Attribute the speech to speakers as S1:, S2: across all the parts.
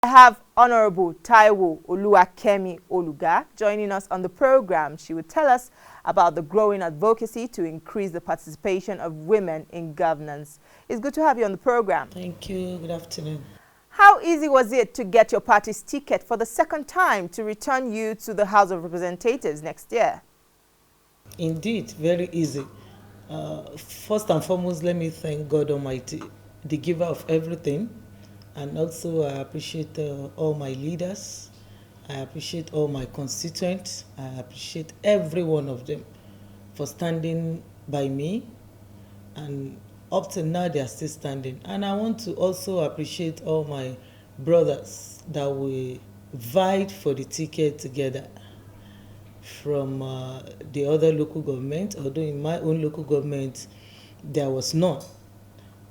S1: I have Honourable Taiwo Oluga joining us on the program. She will tell us about the growing advocacy to increase the participation of women in governance. It's good to have you on the program.
S2: Thank you. Good afternoon.
S1: How easy was it to get your party's ticket for the second time to return you to the House of Representatives next year?
S2: Indeed, very easy. First and foremost, let me thank God Almighty, the giver of everything. And also I appreciate all my leaders. I appreciate all my constituents. I appreciate every one of them for standing by me. And up to now, they are still standing. And I want to also appreciate all my brothers that we vied for the ticket together from the other local government, although in my own local government, there was none.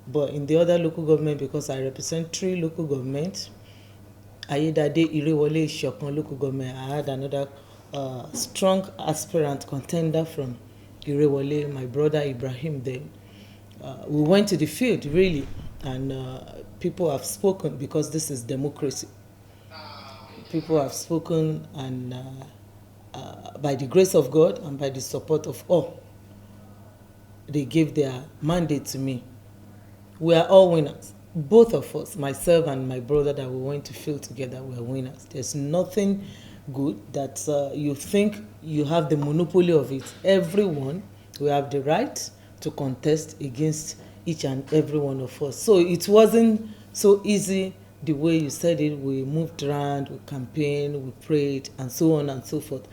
S2: But in the other local government, because I represent 3 local governments, Ayedaade, Irewole, Isokan local government, I had another strong aspirant contender from Irewole, my brother Ibrahim then. We went to the field, really, and people have spoken because this is democracy. People have spoken, and by the grace of God and by the support of all, they gave their mandate to me. We are all winners. Both of us, myself and my brother that we went to field together, we are winners. There's nothing good that you think you have the monopoly of it. Everyone will have the right to contest against each and every one of us. So it wasn't so easy the way you said it. We moved around, we campaigned, we prayed, and so on and so forth.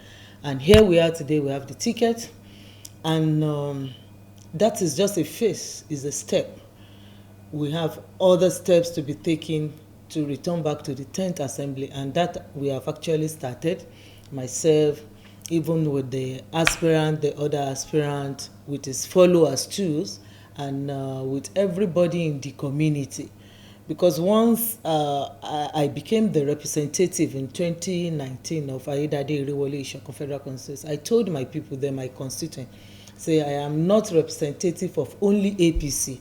S2: And here we are today, we have the ticket. And that is just a phase, is a step. We have other steps to be taken to return back to the 10th Assembly, and that we have actually started, myself, even with the aspirant, the other aspirant, with his followers too, and with everybody in the community. Because once I became the representative in 2019 of Ayedaade Irewole Isokan Federal Constituency, I told my people there, my constituents, say I am not representative of only APC.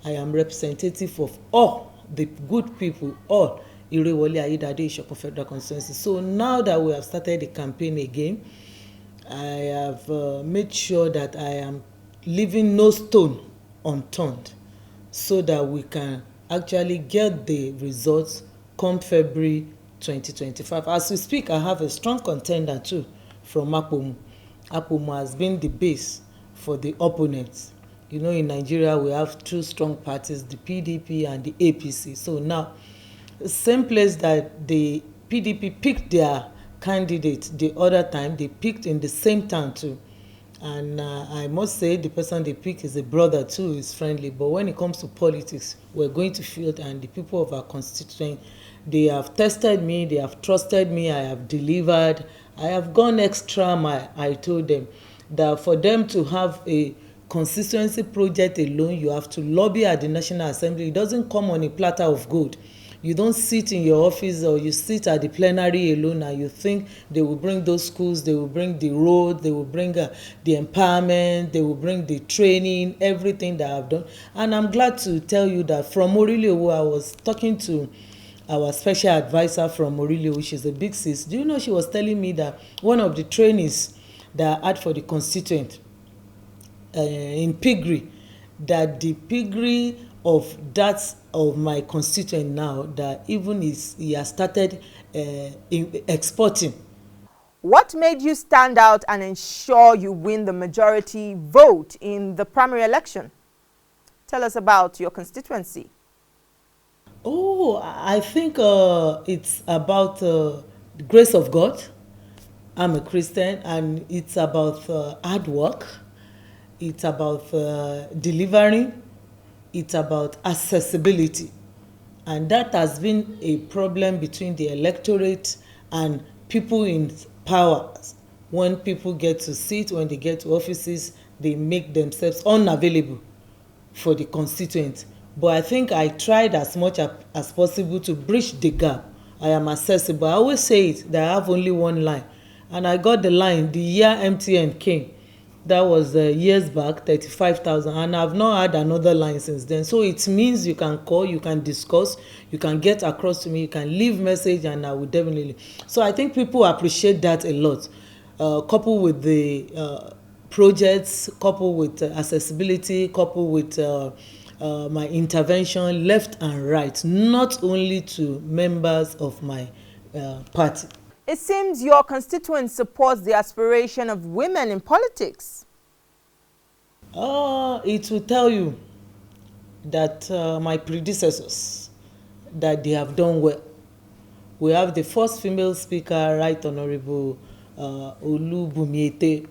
S2: I am representative of all the good people, all Irewole Ayedaade Isokan Federal Constituency. So now that we have started the campaign again, I have made sure that I am leaving no stone unturned so that we can actually get the results come February 2025. As we speak, I have a strong contender too from Apomu. Apomu has been the base for the opponents. You know, in Nigeria, we have 2 strong parties, the PDP and the APC. So now, same place that the PDP picked their candidate the other time, they picked in the same town too. And I must say, the person they pick is a brother too, is friendly. But when it comes to politics, we're going to field, and the people of our constituent, they have tested me, they have trusted me, I have delivered. I have gone extra mile. I told them that for them to have a constituency project alone, you have to lobby at the National Assembly. It doesn't come on a platter of gold. You don't sit in your office or you sit at the plenary alone and you think they will bring those schools, they will bring the road, they will bring the empowerment, they will bring the training, everything that I've done. And I'm glad to tell you that from Orilio, I was talking to our special advisor from Orilio, which is a big sis. Do you know, she was telling me that one of the trainings that I had for the constituent in piggery, that the piggery of my constituent now, that even he has started exporting.
S1: What made you stand out and ensure you win the majority vote in the primary election? Tell us about your constituency.
S2: Oh, I think it's about the grace of God. I'm a Christian, and it's about hard work. It's about delivering. It's about accessibility. And that has been a problem between the electorate and people in power. When people get to sit, when they get to offices, they make themselves unavailable for the constituent. But I think I tried as much as possible to bridge the gap. I am accessible. I always say it, that I have only one line. And I got the line the year MTN came. That was years back, 35,000, and I've not had another line since then. So it means you can call, you can discuss, you can get across to me, you can leave message, and I will definitely. So I think people appreciate that a lot. Coupled with the projects, coupled with accessibility, coupled with my intervention left and right, not only to members of my party.
S1: It seems your constituent supports the aspiration of women in politics.
S2: It will tell you that my predecessors, that they have done well. We have the first female speaker, Right Honourable Olubumiete.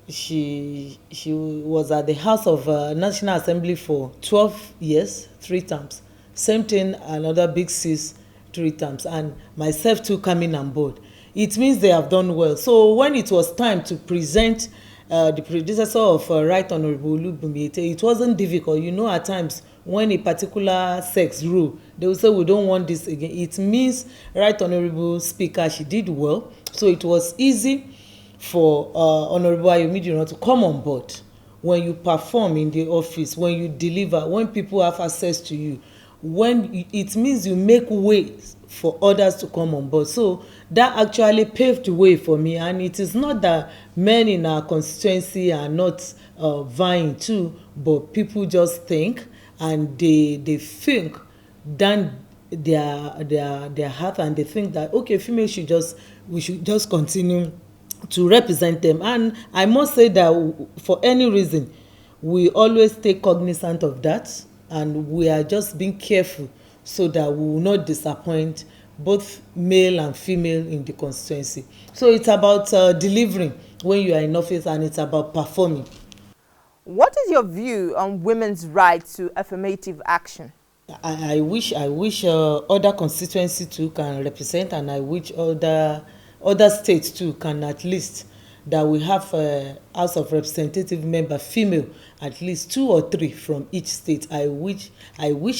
S2: She was at the House of National Assembly for 12 years, 3 terms. Same thing, another big sis, 3 terms, and myself too coming on board. It means they have done well. So when it was time to present the predecessor of Right Honourable Olubumiete, it wasn't difficult. You know, at times when a particular sex rule, they will say we don't want this again. It means Right Honourable Speaker, she did well. So it was easy for Honourable Ayomide to come on board. When you perform in the office, when you deliver, when people have access to you, it means you make ways for others to come on board. So that actually paved the way for me, and it is not that men in our constituency are not vying too, but people just think, and they think down their heart, and they think that okay, females we should just continue to represent them. And I must say that for any reason, we always take cognizance of that, and we are just being careful so that we will not disappoint both male and female in the constituency. So it's about delivering when you are in office, and it's about performing.
S1: What is your view on women's right to affirmative action?
S2: I wish other constituency too can represent, and I wish other states too can, at least that we have a House of Representative member female, at least 2 or 3 from each state. I wish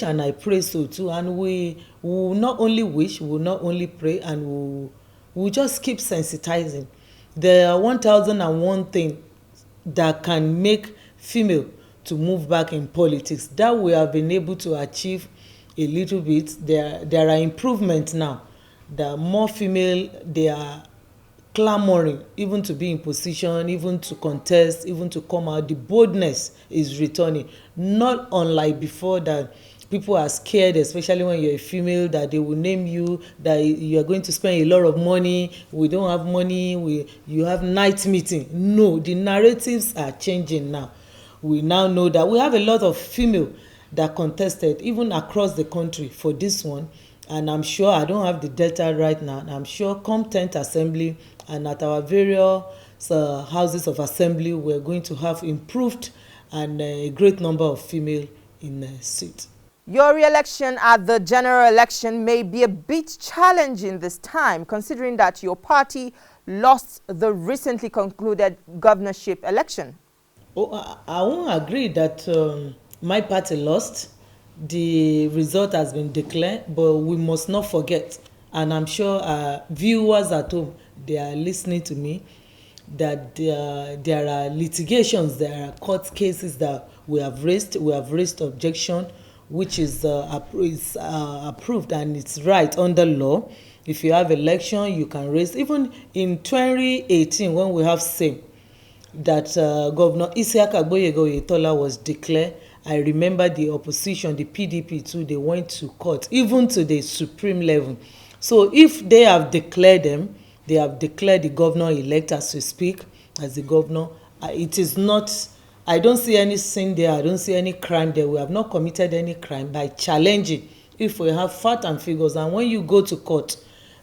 S2: and I pray so too. And we will not only wish, we will not only pray, and we'll just keep sensitizing. There are 1001 things that can make female to move back in politics. That we have been able to achieve a little bit. There are improvements now. The more female, they are clamoring even to be in position, even to contest, even to come out. The boldness is returning, not unlike before, that people are scared, especially when you're a female, that they will name you, that you are going to spend a lot of money, we don't have money, you have night meeting. No, the narratives are changing now. We now know that we have a lot of female that contested even across the country for this one. And I'm sure, I don't have the data right now, I'm sure come 10th assembly and at our various houses of assembly, we're going to have improved and a great number of female in seat.
S1: Your re-election at the general election may be a bit challenging this time, considering that your party lost the recently concluded governorship election.
S2: I won't agree that my party lost. The result has been declared, but we must not forget, and I'm sure viewers at home, they are listening to me, that there are litigations, there are court cases that we have raised. We have raised objection, which is approved, and it's right under law. If you have election, you can raise. Even in 2018, when we have same that Governor Isiaka Oyetola was declared, I remember the opposition, the PDP too, they went to court, even to the supreme level. So if they have declared them, they have declared the governor-elect as we speak, as the governor. It is not, I don't see any sin there, I don't see any crime there. We have not committed any crime by challenging if we have fact and figures. And when you go to court,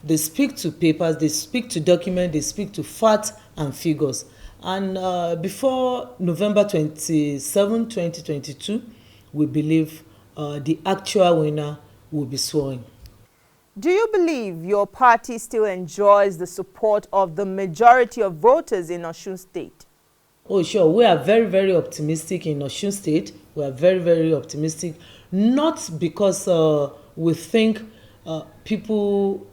S2: they speak to papers, they speak to documents, they speak to fact and figures. And before November 27, 2022, we believe the actual winner will be sworn.
S1: Do you believe your party still enjoys the support of the majority of voters in Osun State?
S2: Oh, sure. We are very, very optimistic in Osun State. We are very, very optimistic. Not because we think people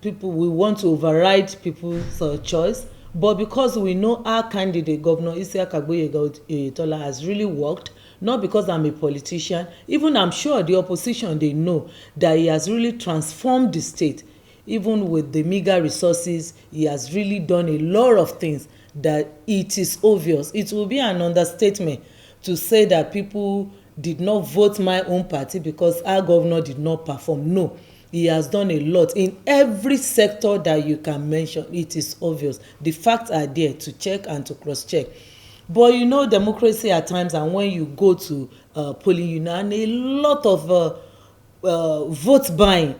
S2: we want to override people's choice, But because we know our candidate, Governor Isiaka Oyetola, has really worked, not because I'm a politician, even I'm sure the opposition, they know that he has really transformed the state. Even with the meager resources, he has really done a lot of things that it is obvious. It will be an understatement to say that people did not vote my own party because our governor did not perform. No, he has done a lot in every sector that you can mention. It is obvious. The facts are there to check and to cross-check. But you know, democracy at times, and when you go to polling unit, and a lot of vote buying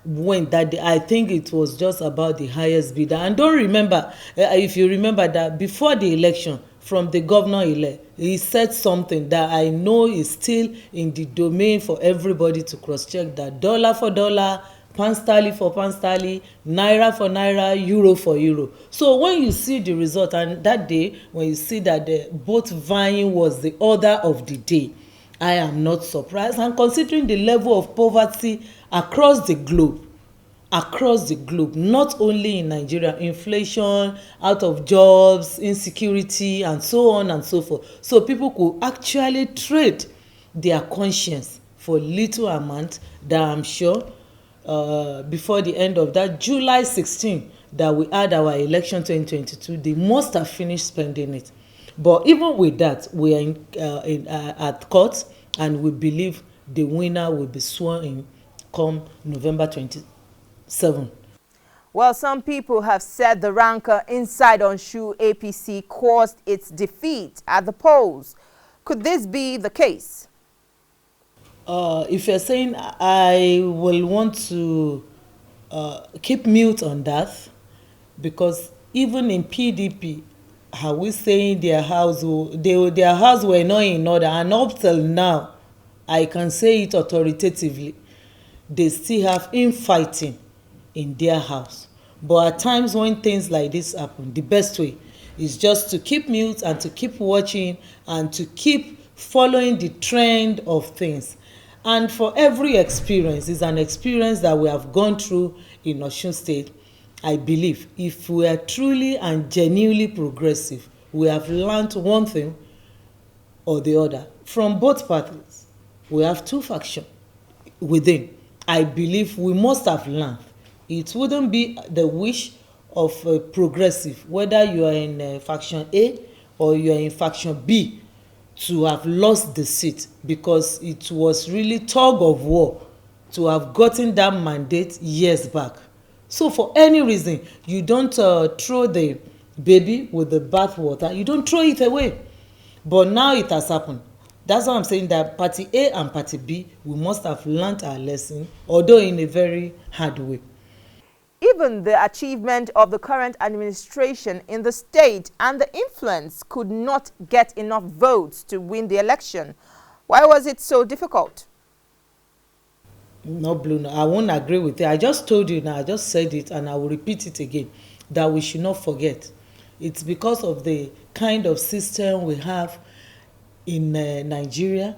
S2: went that day. I think it was just about the highest bidder. And don't remember, if you remember that before the election, from the governor-elect, he said something that I know is still in the domain for everybody to cross-check, that dollar for dollar, pound sterling for pound sterling, naira for naira, euro for euro. So when you see the result, and that day when you see that the vote vying was the order of the day, I am not surprised. And considering the level of poverty across the globe, not only in Nigeria, inflation, out of jobs, insecurity, and so on and so forth. So people could actually trade their conscience for little amount that I'm sure before the end of that July 16 that we had our election 2022, they must have finished spending it. But even with that, we are at court, and we believe the winner will be sworn in come November 27.
S1: Well, some people have said the rancor inside Osun APC caused its defeat at the polls. Could this be the case?
S2: If you're saying, I will want to keep mute on that, because even in PDP, are we saying their house were not in order? And up till now, I can say it authoritatively, they still have infighting in their house. But at times when things like this happen, the best way is just to keep mute and to keep watching and to keep following the trend of things. And for every experience, is an experience that we have gone through in Osun State. I believe if we are truly and genuinely progressive, we have learned one thing or the other from both parties. We have two factions within. I believe we must have learned. It wouldn't be the wish of a progressive, whether you are in faction A or you are in faction B, to have lost the seat, because it was really tug of war to have gotten that mandate years back. So for any reason, you don't throw the baby with the bathwater, you don't throw it away. But now it has happened. That's why I'm saying that party A and party B, we must have learnt our lesson, although in a very hard way.
S1: Even the achievement of the current administration in the state and the influence could not get enough votes to win the election. Why was it so difficult?
S2: No, Bruno, I won't agree with it. I just told you now, I just said it, and I will repeat it again, that we should not forget. It's because of the kind of system we have in Nigeria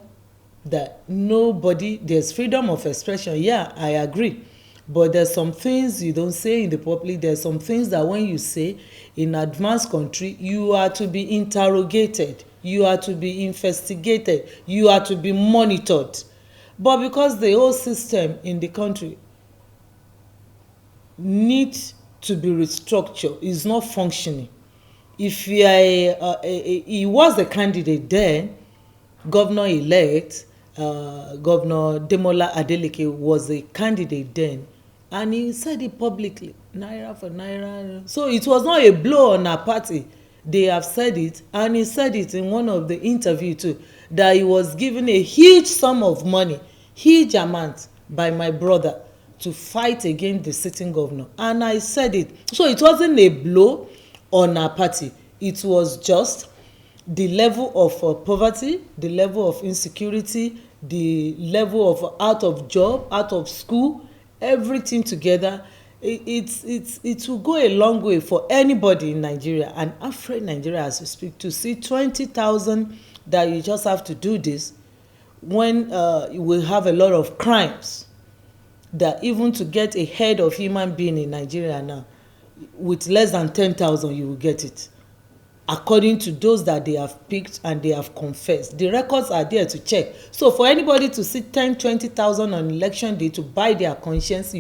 S2: that there's freedom of expression. Yeah, I agree. But there's some things you don't say in the public. There's some things that when you say in advanced country, you are to be interrogated, you are to be investigated, you are to be monitored. But because the whole system in the country needs to be restructured, is not functioning. If he was a candidate then, governor-elect, Governor Demola Adeleke was a candidate then, and he said it publicly, naira for naira. So it was not a blow on our party. They have said it, and he said it in one of the interviews too, that he was given a huge sum of money, huge amount, by my brother to fight against the sitting governor. And I said it. So it wasn't a blow on our party. It was just the level of poverty, the level of insecurity, the level of out of job, out of school, everything together. It will go a long way for anybody in Nigeria, and afraid Nigeria as we speak, to see 20,000 that you just have to do this when you will have a lot of crimes, that even to get a head of human being in Nigeria now, with less than 10,000 you will get it, according to those that they have picked and they have confessed. The records are there to check. So for anybody to see 10,000-20,000 on election day to buy their conscience,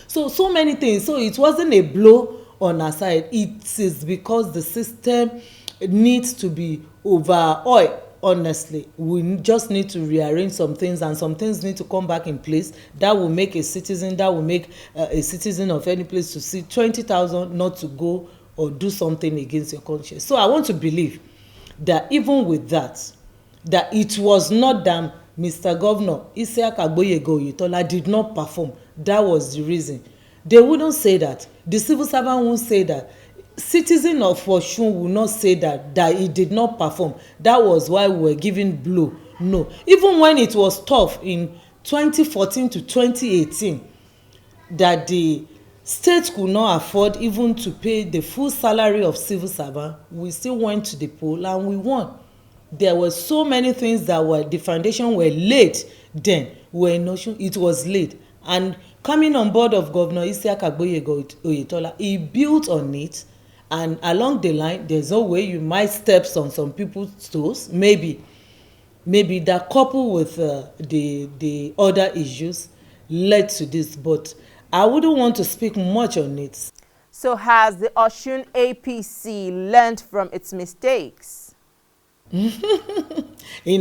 S2: so many things. So it wasn't a blow on our side. It is because the system needs to be overhauled. Honestly, we just need to rearrange some things, and some things need to come back in place that will make a citizen of any place to see 20,000 not to go or do something against your conscience. So I want to believe that even with that it was not that Mr. Governor Isiaka Agboyega Oyetola did not perform. That was the reason. They wouldn't say that. The civil servant won't say that. Citizen of Osun will not say that he did not perform. That was why we were giving blow. No. Even when it was tough in 2014 to 2018, that the state could not afford even to pay the full salary of civil servant, we still went to the poll and we won. There were so many things that the foundation were laid then. It was laid. And coming on board of Governor Isiaka Agboyega Oyetola, he built on it. And along the line, there's no way you might step on some people's toes. Maybe that coupled with the other issues led to this. But I wouldn't want to speak much on it.
S1: So has the Osun APC learned from its mistakes?
S2: In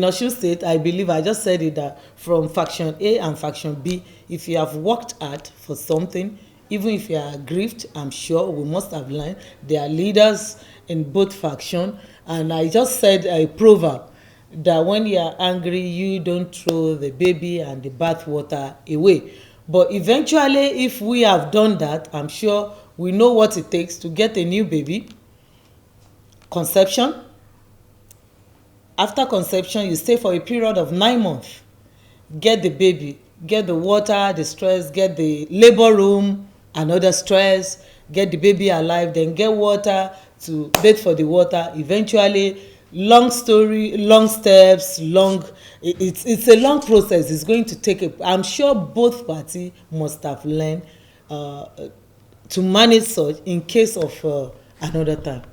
S2: Osun State, I believe I just said it, that from faction A and faction B, if you have worked hard for something, even if you are aggrieved, I'm sure we must have learned. There are leaders in both factions, and I just said a proverb that when you are angry, you don't throw the baby and the bathwater away. But eventually, if we have done that, I'm sure we know what it takes to get a new baby. Conception. After conception, you stay for a period of 9 months. Get the baby, get the water, the stress, get the labor room, another stress, get the baby alive, then get water to bathe for the water. Eventually, long story, long steps, it's a long process. It's going to take I'm sure both parties must have learned to manage such in case of another time.